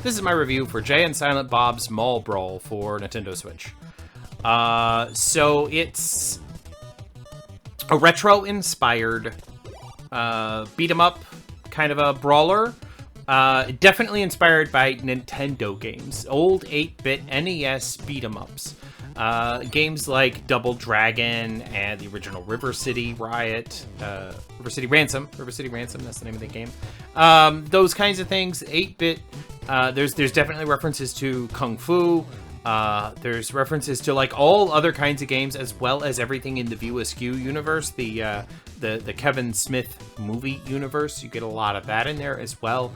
This is my review for Jay and Silent Bob's Mall Brawl for Nintendo Switch. So it's a retro-inspired beat-em-up kind of a brawler. Definitely inspired by Nintendo games, old 8-bit NES beat-em-ups. Games like Double Dragon and the original River City Riot, River City Ransom, that's the name of the game. Those kinds of things, 8-bit. There's definitely references to Kung Fu. There's references to like all other kinds of games, as well as everything in the ViewAskew universe, the Kevin Smith movie universe. You get a lot of that in there as well.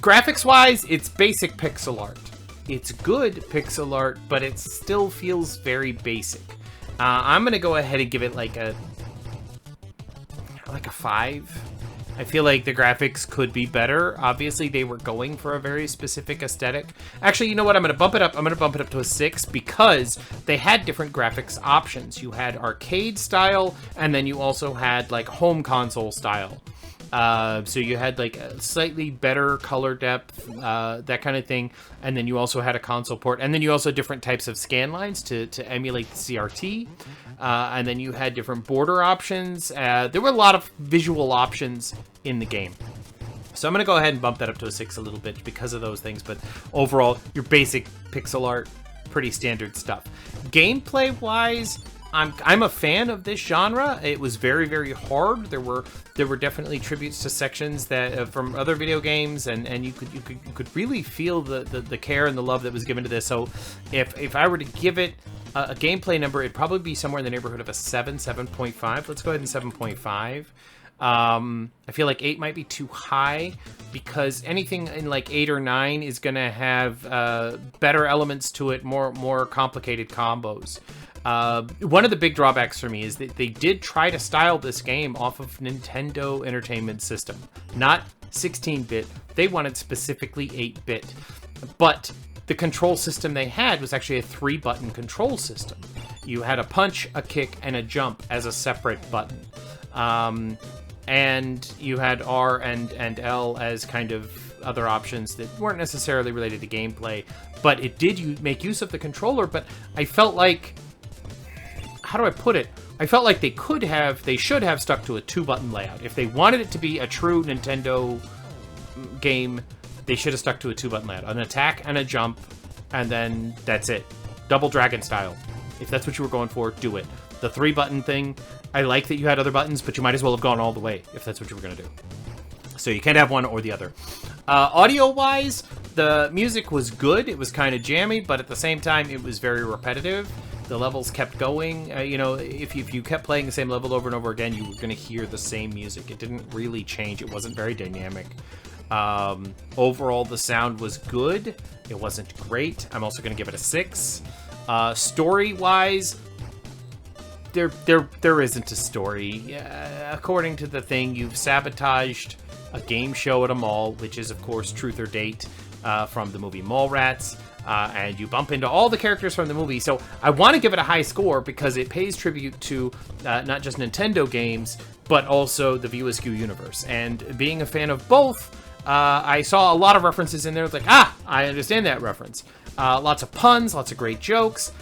Graphics-wise, it's basic pixel art. It's good pixel art, but it still feels very basic. I'm gonna go ahead and give it like a 5. I feel like the graphics could be better. Obviously, they were going for a very specific aesthetic. Actually, you know what? I'm gonna bump it up. I'm gonna bump it up to a 6 because they had different graphics options. You had arcade style, and then you also had like home console style. So you had like a slightly better color depth, that kind of thing. And then you also had a console port. And then you also had different types of scan lines to emulate the CRT. And then you had different border options. There were a lot of visual options in the game. So I'm going to go ahead and bump that up to a 6 a little bit because of those things. But overall, your basic pixel art, pretty standard stuff. Gameplay-wise, I'm a fan of this genre. It was very, very hard. There were definitely tributes to sections that from other video games, and you could really feel the care and the love that was given to this. So if I were to give it a gameplay number, it'd probably be somewhere in the neighborhood of a 7.5. Let's go ahead and 7.5. I feel like 8 might be too high because anything in like 8 or 9 is gonna have better elements to it, more complicated combos. One of the big drawbacks for me is that they did try to style this game off of Nintendo Entertainment System, not 16-bit. They wanted specifically 8-bit, but the control system they had was actually a 3-button control system. You had a punch, a kick, and a jump as a separate button. And you had R and L as kind of other options that weren't necessarily related to gameplay, but it did make use of the controller. But I felt like, how do I put it? I felt like they should have stuck to a 2-button layout. If they wanted it to be a true Nintendo game, they should have stuck to a 2-button layout. An attack and a jump, and then that's it. Double Dragon style. If that's what you were going for, do it. The 3-button thing, I like that you had other buttons, but you might as well have gone all the way if that's what you were going to do. So you can't have one or the other. Audio-wise, the music was good. It was kind of jammy, but at the same time, it was very repetitive. The levels kept going. If you kept playing the same level over and over again, you were going to hear the same music. It didn't really change. It wasn't very dynamic. Overall, the sound was good. It wasn't great. I'm also going to give it a 6. Story-wise, there isn't a story. According to the thing, you've sabotaged a game show at a mall, which is, of course, Truth or Date from the movie Mallrats. And you bump into all the characters from the movie. So I want to give it a high score because it pays tribute to not just Nintendo games, but also the ViewAskew universe. And being a fan of both, I saw a lot of references in there. It's like, I understand that reference. Lots of puns, lots of great jokes.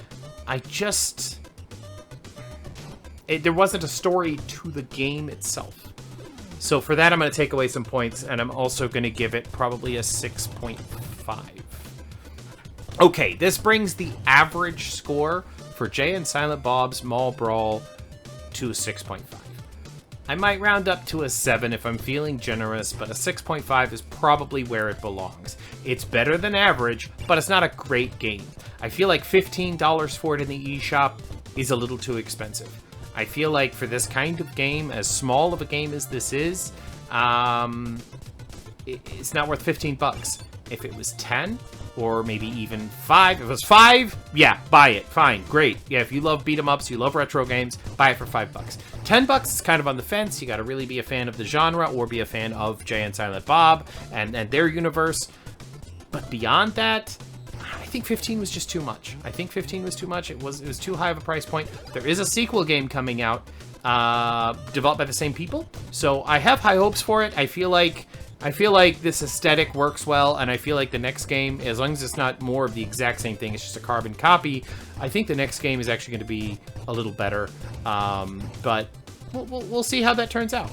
There wasn't a story to the game itself. So for that, I'm going to take away some points, and I'm also going to give it probably a 6.5. Okay, this brings the average score for Jay and Silent Bob's Mall Brawl to a 6.5. I might round up to a 7 if I'm feeling generous, but a 6.5 is probably where it belongs. It's better than average, but it's not a great game. I feel like $15 for it in the eShop is a little too expensive. I feel like for this kind of game, as small of a game as this is, it's not worth 15 bucks. If it was 10, or maybe even 5, if it was 5, yeah, buy it, fine, great. Yeah, if you love beat-em-ups, you love retro games, buy it for 5 bucks. 10 bucks is kind of on the fence. You gotta really be a fan of the genre, or be a fan of Jay and Silent Bob, and their universe. But beyond that, I think 15 was just too much. I think 15 was too much. It was too high of a price point. There is a sequel game coming out, developed by the same people, so I have high hopes for it. I feel like I feel like this aesthetic works well, and I feel like the next game, as long as it's not more of the exact same thing, it's just a carbon copy, I think the next game is actually going to be a little better. But we'll see how that turns out.